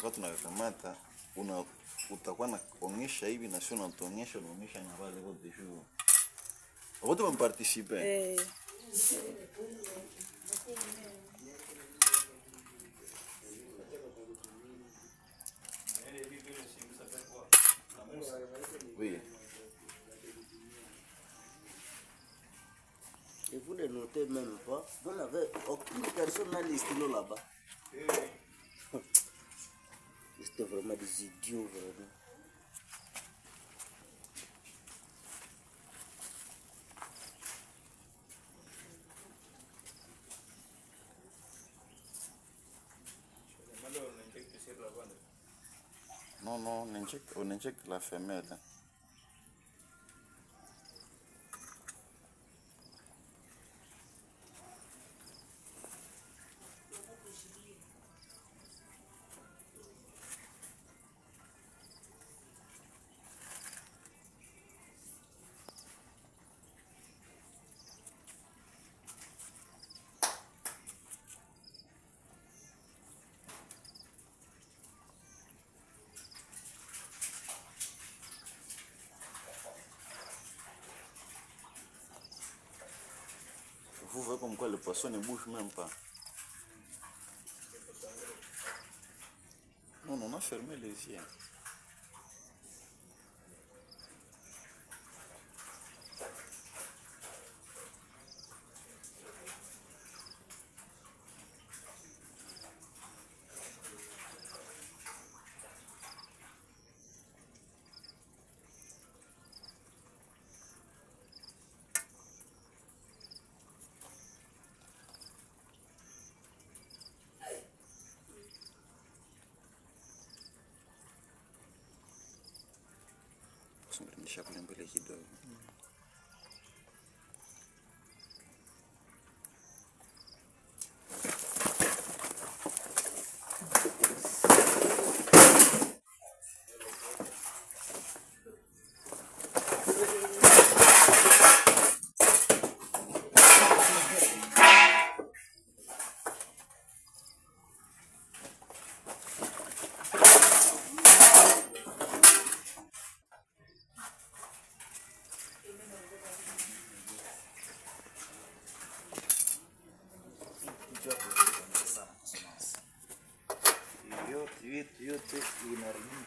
wakati unakamata utakuwa na kuonyesha hivi na sio unatuonyesha unaonyesha na wale wote juu. Wote wameparticiper. Oui. Et vous ne notez même pas. Vous n'avez aucune personne dans les stylos là-bas. C'était vraiment des idiots, vraiment. Non, on injecte la femelle. Vous voyez comme quoi le poisson ne bouge même pas. Non, on a fermé les yeux. Nisha kule mbele kidogo. Yote inarudi.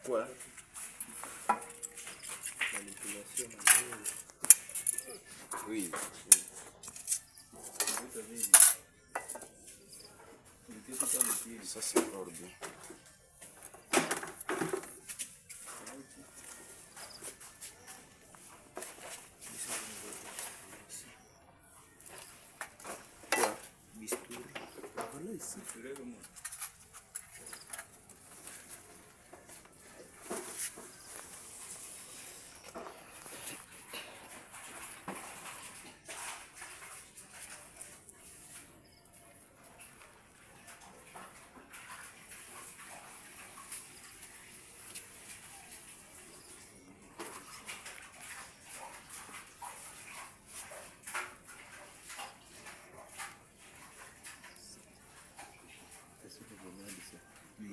Quoi? Oui. Ça c'est ordre. Quoi? Bistouri. Voilà ici.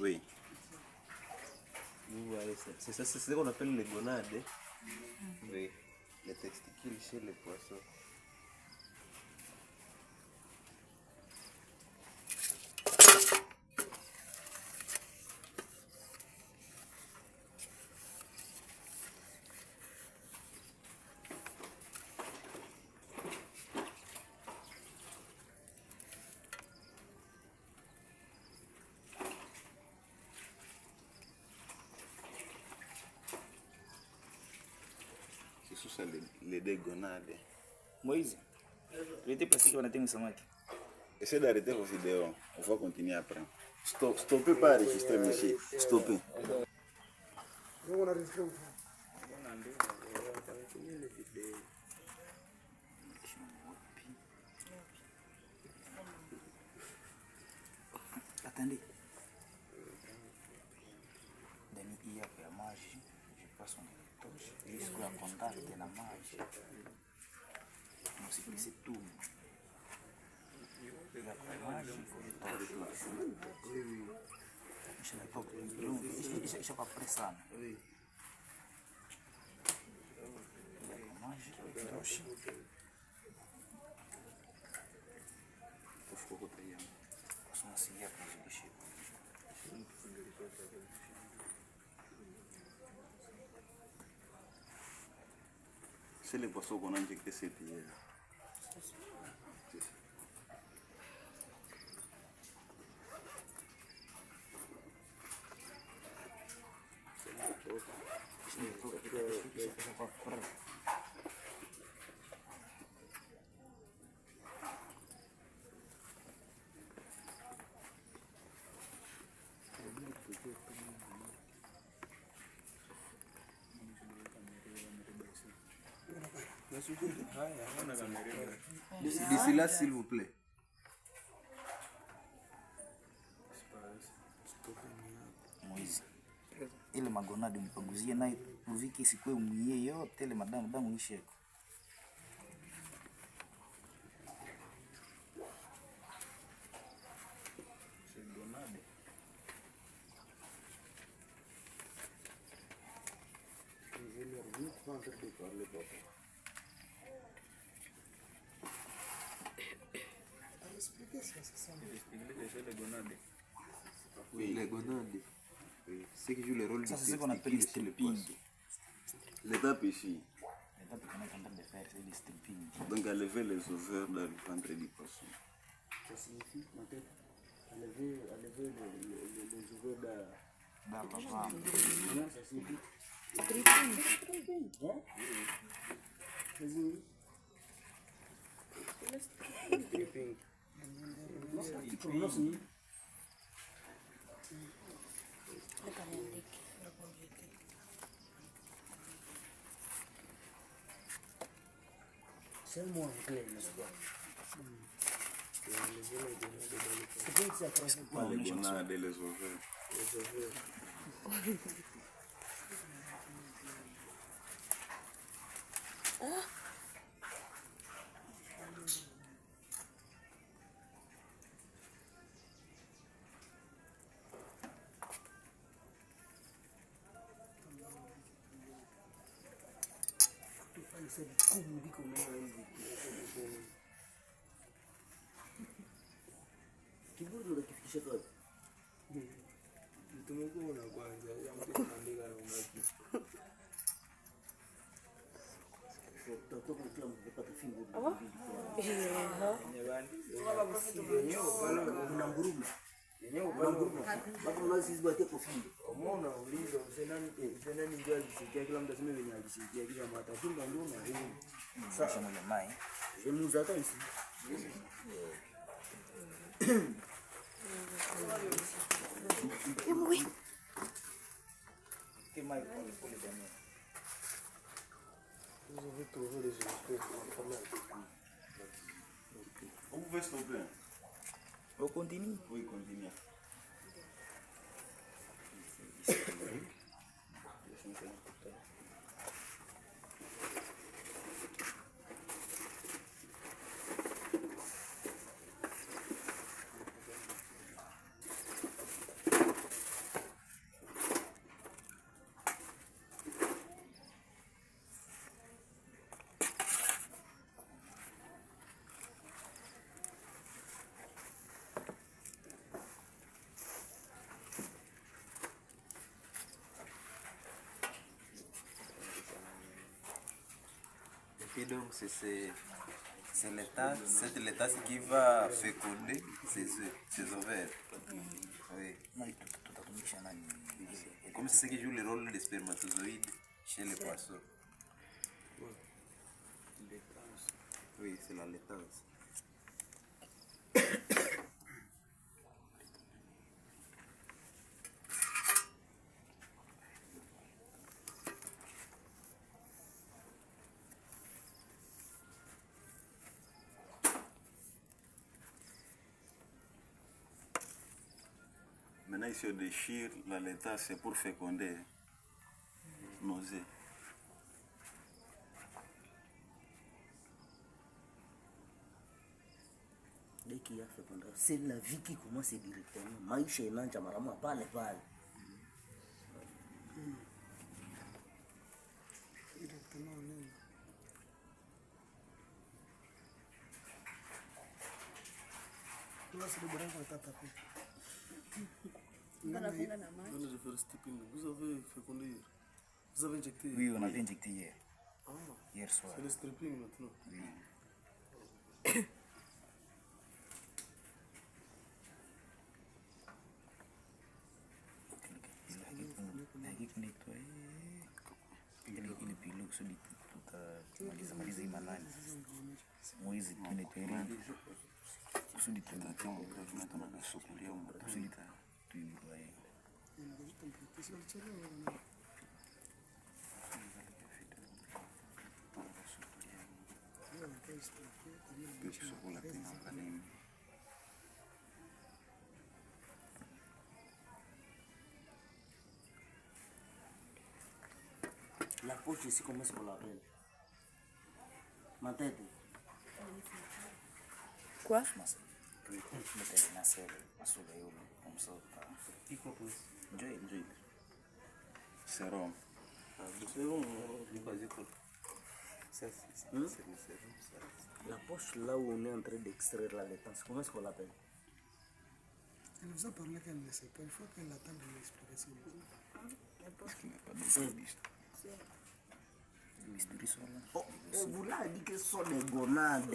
Oui. C'est ça, c'est ce qu'on appelle les gonades. Oui. Les testicules chez les poissons. C'est les deux gonades. Moïse, il était passé qu'on a tenu samaki. Essaye d'arrêter vos vidéos. On va continuer après. Stoppez pas enregistrer, monsieur. Stoppez. Attendez. Ndani hii hapa ya maji, je passe on touche, ili siku ya contact na maji. Msipise tu. Ya maji kwa isha kwa presa sana. Ya maji, touche. Tufuko kwa yangu. Soma siya kuzidisha. C'est les poissons qu'on a injectés cette hier. D'ici là, s'il vous plaît. Moizi. Ile magonadi mpanguzie naye uviki sikwe umie yote ile damu isheko. Oui, les gonades. Oui. C'est qui joue le rôle de Sasa siko napenda stripping. L'étape ici. L'étape qu'on est en train de faire, c'est le stripping. Donc à lever les ovaires dans le ventre du poisson. Ça signifie peut-être à lever les ovaires Dans la jambe. Non, ça signifie. Hein? Stripping. Non, c'est c'est le mot anglais, n'est-ce pas? C'est bien que ça correspond pas. Pas les gonades et les ovaires. Les ovaires. Kiburi unakifikisha kwa Tumekuona kwanza, ya mtu anaandika na umaki. tutatoka kila mtu kupata fingo. Kuna nguruma. Bado unazi zibate kwa fingo. Umeona ulizo usenani ndio alisikia kila mtu aseme venye alisikia kisha matafunga ndio na hiyo. Sasa mwenye mai. Je nous attends ici. Oui. Que mai pour les derniers. Vous avez trouvé des espèces pas mal. Vous pouvez stopper. On continue. Oui, continuez. Et donc c'est l'état, c'est l'état qui va féconder ses ovaires. Oui. Et comme c'est ce qui joue le rôle des spermatozoïdes chez les poissons. Oui, c'est la laitance. il se déchire, la laitasse, c'est pour féconder. Nausée. Dès qu'il y a fécondation, c'est la vie qui commence directement. Maïcha et Nanja Marama, pale. Directement en ligne. Là, c'est le bras qu'on t'a tapé. Vous avez fécondé. Vous avez injecté. Oui, on avait injecté hier. Ah, Hier soir. c'est le stripping maintenant. Oui. Ile pilo kusudi tutamaliza hii manani. Mwezi tunetwele kusudi tuivae. La poche ici, comment est-ce qu'on l'appelle? Ma tête. Quoi? Sérum. La poche là où on est en train d'extraire la laitance, comment est-ce qu'on l'appelle? Elle vous a parlé qu'elle ne sait pas. Il faut qu'elle attende l'explication. Oh, on vous l'a dit que ce sont des gonades.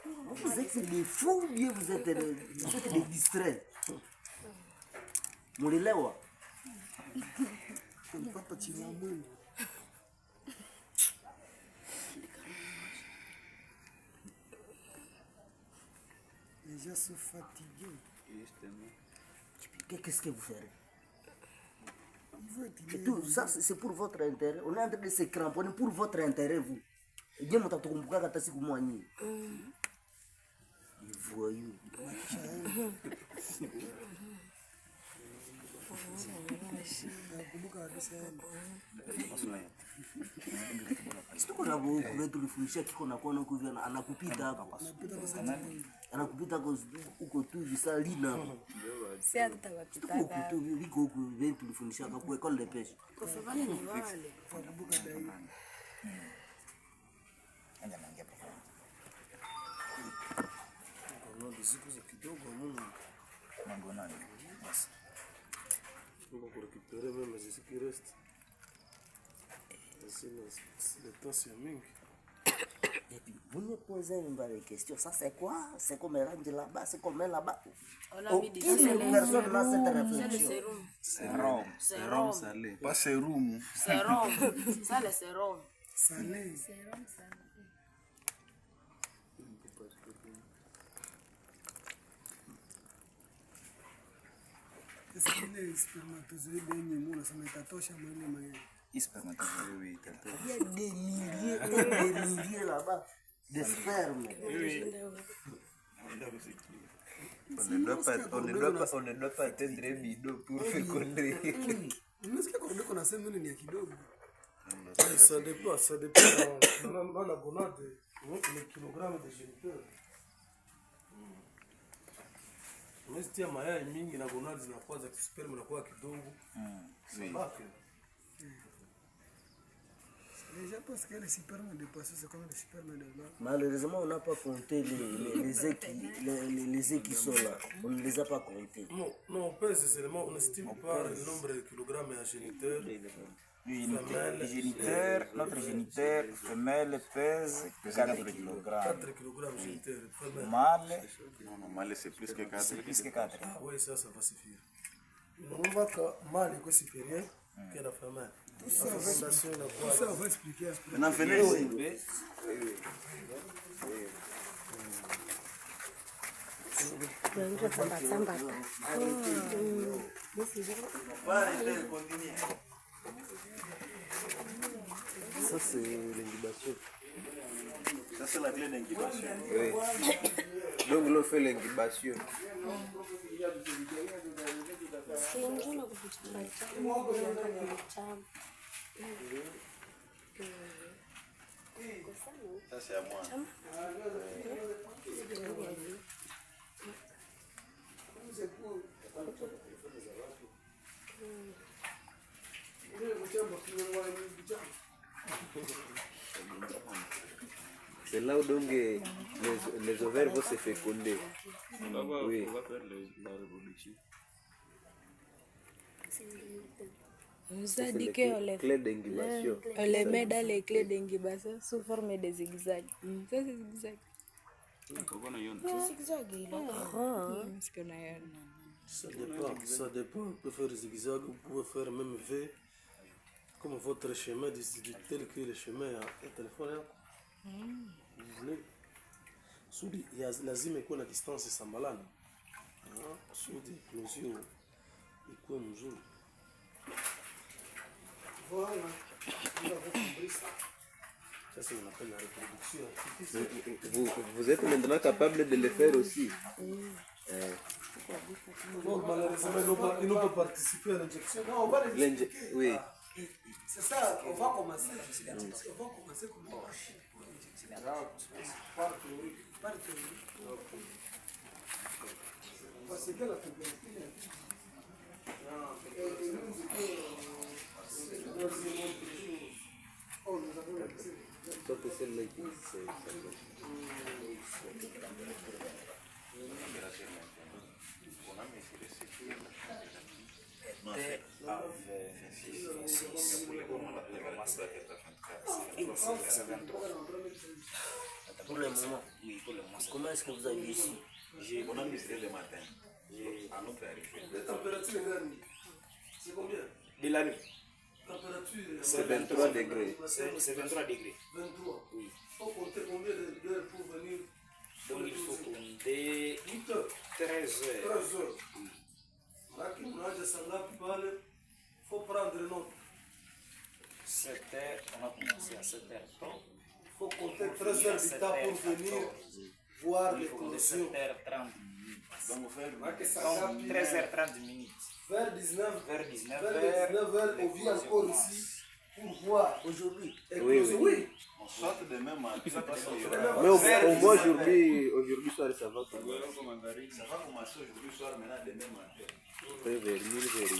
Vous êtes des fous, bien vous êtes des distraits. Moulilewa. On ne peut pas tirer en main. Les gens sont fatigués. Qu'est-ce que vous ferez? Ils vont Et être tout ça, c'est pour votre intérêt. On est en train de se cramponner pour votre intérêt, vous. Et bien, on t'a kata siku mwanyi. Les voyous. Sitoko na boku wetu lifundisha kiko na kuona huko hivi anakupita hapo. Anakupita huko tu hivi saa lina. Si hatutawapitaka. Huko tu viko huko wetu lifundisha kwa école de pêche. Kufanya ni wale. wakumbuka dai. Anja naingia peke yangu. Gonade siku za kidogo Mungu. Magonade. Yes. On va récupérer même ce qui reste. C'est le temps, c'est mingi. Et puis, vous me posez une vraie question. Ça, c'est quoi? C'est comme range là-bas? C'est comme là-bas? On a mis des Aucune personne n'a cette C'est le réflexion. sérum. Sérum salé. Pas sérum. Sérum. Ça, le sérum. Salé. Est-ce que les spermatozoïdes yenye unasema itatosha mwili mayai? Spermatozoïde. Il y a des milliers et des milliers là-bas de sperme. On ne doit pas atteindre un bidon pour féconder. Unasikia kwa ndio kuna sema ni ya kidogo. Ça dépend. Dans la gonade, les kilogrammes de géniteur. Umesitia mayai mingi na gonade zinakuwa za sperme inakuwa kidogo. Sabaki. Les gens pensent que les spermes de poisson c'est comme les spermes de blanc. Malheureusement, on n'a pas compté les œufs qui sont là. On ne les a pas comptés. Non, on pèse seulement, on estime pas le nombre de kilogrammes à géniteur. Notre géniteur femelle pèse 4 kg. 4 kg géniteur. Mâle, Non, mâle c'est plus que 4. plus que 4. Ah oui, ça va suffire. On voit que mâle est supérieur que la femelle. Tout ça, on va expliquer après. Maintenant, venez ici. Ça, c'est l'ingubation. Ça, c'est la clé d'incubation. Oui. Donc, on fait l'ingubation. Ça c'est à moi. C'est là où donc les ovaires vont se féconder. Oui. On va faire la reproduction. Vous avez dit qu'on Clé d'incubation. les met dans les clés d'incubation sous forme de zigzag. Ça c'est zigzag. Zigzag, il a Ça dépend. Vous pouvez faire zigzag, vous pouvez faire même V. Comme votre chemin, tel que le chemin est téléphone. Vous voulez. Soudi, il y a lazima ikuwe na distance sambalana. Soudi, mesure ikuwe mzuri. Voilà. Nous avons compris ça. Ça c'est ce qu'on appelle la reproduction. Vous êtes maintenant capable de le faire aussi. Bon, malheureusement, ils n'ont pas participé à l'injection. Non, on va les expliquer. Oui. C'est ça, on va commencer. On va commencer comment par théorie. On va céder la température. Et nous, oh, nous avons l'accès. Ça c'est celle-là qui Pour le moment, oui, pour le moment. Comment est-ce que vous avez ici? On a mesuré le matin. À notre arrivée. La température est grande. C'est combien? De la nuit. Température. c'est 23 degrés. C'est 23 degrés. 23. Oui. Il faut compter combien d'heures pour venir? Donc il faut compter 8 heures. 13 heures. 13 heures. Là, qui nous a dit il faut prendre note. 7 heures, on a commencé à 7h30. Il faut compter 13 heures du temps pour venir voir Il faut compter l'éclosion. 7h30 minutes. Donc, faire Donc 13h30 minutes. Vers 19 Vers 19h, vers 19h, on vient encore ici pour voir aujourd'hui. Oui, oui. Oui. on saute demain matin. Parce qu'il y Mais aura- au moins aujourd'hui soir, ça va Ça va commencer aujourd'hui soir, maintenant demain matin. Vous pouvez vérifier.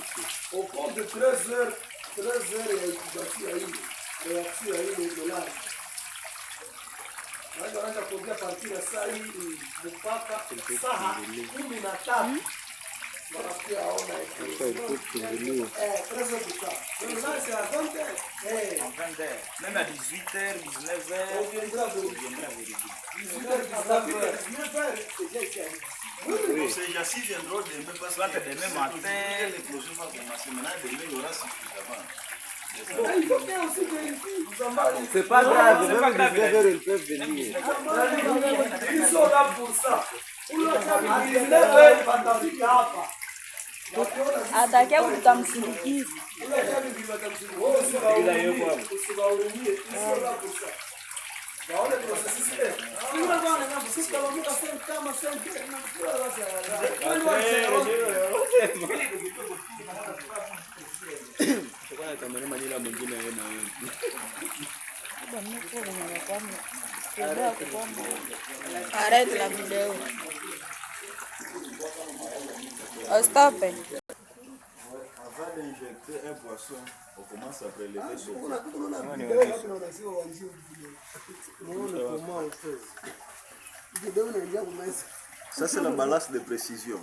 Au cours de 13 heures, il y a incubation à une, réaction à une mélange. Wanaanza kuongea partir ya saa hii mpaka saa 13. Wanakuja aona très important. Donc là c'est à 20h. En 20h. Même à 18h, 19h, On viendra on vérifier. viendra vérifier. 19h, c'est déjà ici. Donc, ces gens-ci viendront demain parce Soit que demain c'est matin. aujourd'hui que l'éclosion va commencer. Maintenant, demain, il y aura suffisamment. Il faut bien aussi vérifier. C'est pas grave, c'est pas même grave. 19h, ils peuvent venir. Ils sont là pour ça. À 19h, watafika hapa. atakia kutamsindikiza. Usibahurumie. Ils sont là pour ça. Waone processus ile. Kuna bwana na sisi kama kama Arrête la vidéo. Stop. Avant d'injecter un poisson, on commence à prélever son poisson. Ça, c'est la balance de précision.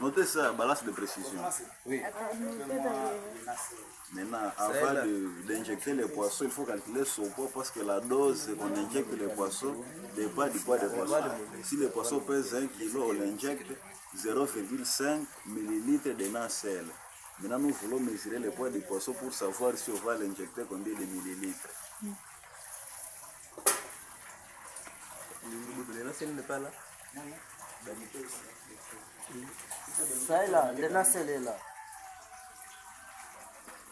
Notez ça, balance de précision. Oui. Maintenant, avant d'injecter les poissons, il faut calculer son poids parce que la dose qu'on injecte les poissons dépend du poids des poissons. Si les poissons pèsent 1 kg, on l'injecte 0,5 ml de nacelle. Maintenant, nous voulons mesurer le poids du poisson pour savoir si on va l'injecter combien de millilitres. Ça est là, le nacelle est là.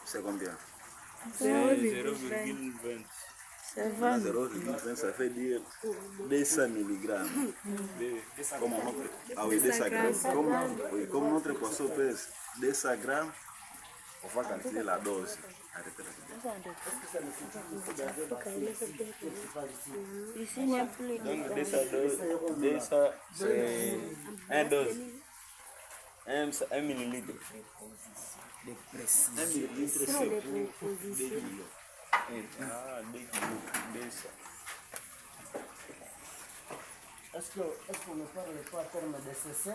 C'est combien? 0,20. 0,20, ça fait dire 200 mg. Comme notre, ah oui, 200 grammes. Comme notre poisson pèse 200 grammes, on va calculer la dose. Arrêtez là. Ici, il n'y a plus de Donc, 200, c'est un dose. 1 millilitre. De précision. 1 millilitre, Sur c'est les pour 2 prépositions. kilos. Ah, 2 kilos. 200. Est-ce qu'on ne parle pas en termes de CC?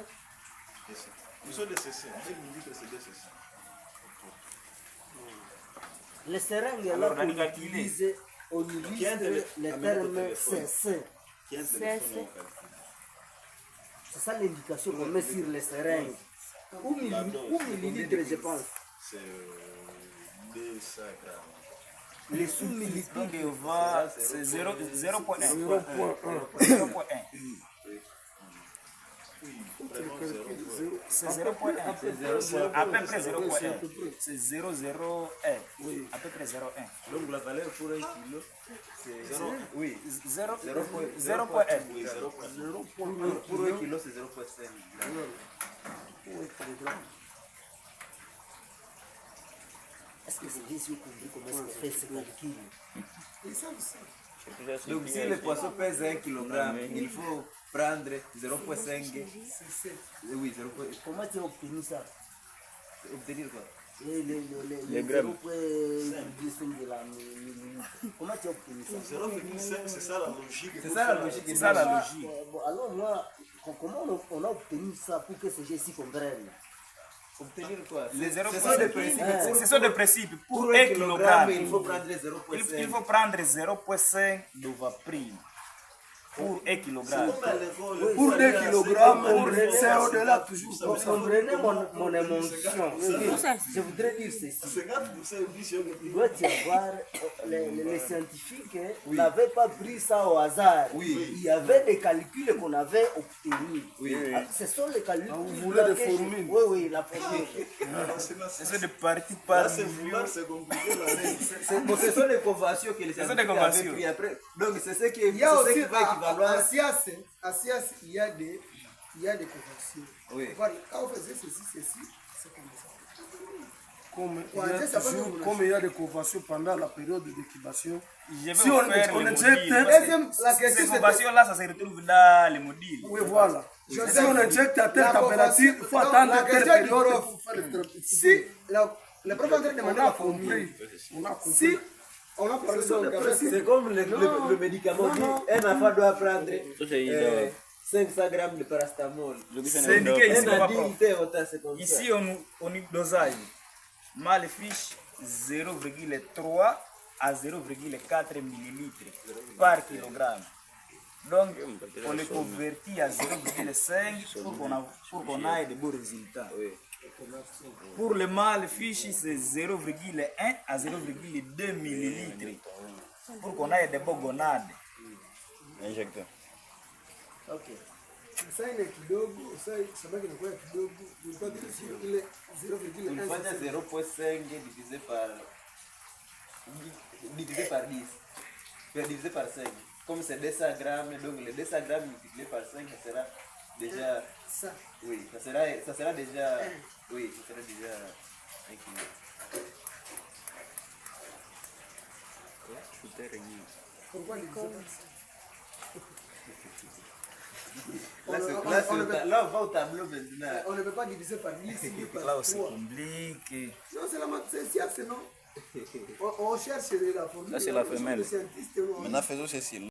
Nous sommes des CC. 1 millilitre, c'est 2 CC. Les seringues là qu'on utilise, on utilise le terme CC. Qui a un téléphone, on calcule. C'est ça l'indication qu'on met sur les seringues. Ou millilitres, je pense. C'est 200 grammes. Les sous-millilitres. Donc, on va, c'est 0,1. 0,1. C'est 0,1. À peu près 0,1. C'est 0,01. Oui. À peu près 0,1. Donc la valeur pour 1 kilo, c'est 0. Oui, 0,1. pour 1 kilo, c'est 0,5. Est-ce que c'est juste compris comment est-ce qu'on fait ce calcul? Donc si le poisson pèse 1 kg, il faut prendre 0,5. Oui, 0,5. Comment tu as obtenu ça? Obtenir quoi? Les grammes. 0,5 de la millilitre. Comment tu as obtenu ça? 0,5, c'est ça la logique. C'est ça la logique. C'est ça la logique. Bon, alors moi, comment on a obtenu ça pour que ces gens-ci comprennent? Obtenir quoi? Les Ce 0,5. sont des principes. Ce sont des principes. Pour 1 kg, kg, il faut prendre 0,5. il faut prendre 0,5 d'ovaprime. Pour 1 kg. Pour 2 kg, c'est au-delà toujours. Vous comprenez mon émotion. Je voudrais dire ceci. Il doit y avoir, les scientifiques n'avaient pas pris ça au hasard. Il y avait des calculs qu'on avait obtenus. Ce sont les calculs. Vous voulez des formules? Oui, la formule. C'est des parties par C'est compliqué. Ce sont des conventions que les Ce sont des scientifiques avaient conventions. pris après. Donc c'est ce qui Il y a aussi, va équivaloir. à SIAS, il y a des conventions. Oui. Voilà, quand on faisait ceci, c'est comme ça. Comme il y a des conventions pendant la période d'incubation. Je vais Si vous on faire on les injecte, modules, deuxième, parce la que question ces c'était... innovations-là, ça se retrouve dans les modules. Oui, voilà. Si on injecte à telle température, il faut attendre telle période pour faire le traitement. Si le prof est en train de demander la formule, on a compris. Si on a parlé de C'est comme le médicament dit, un enfant doit prendre 500 grammes de paracétamol. C'est indiqué ici, Un papa. adulte, c'est comme ça. Ici, on y dosage. Mâle fiche 0,3 à 0,4 millilitres par kilogramme. Donc, on les convertit à 0,5 pour qu'on ait de beaux résultats. Pour le mâle fiche, c'est 0,1 à 0,2 millilitres pour qu'on ait de beaux gonades. Injecteur. Ok. ça ile kidogo, samaki inakuwa kidogo, ulipata ile 0,1. Ulifanya 0,5 divisé par 10. Divisé par 5. Comme c'est 200 grammes, donc les 200 grammes multipliés par 5, ça sera déjà... Ça. Oui, ça sera déjà... Oui, ça sera déjà 1 kilo. Pourquoi diviser par 5? Là, on va au tableau maintenant. On ne peut pas diviser par 10 ni par Là 3. aussi compliqué. Non, c'est la science, non? On cherche la formule. Ça, c'est la femelle. Les scientistes, Maintenant, faisons ceci.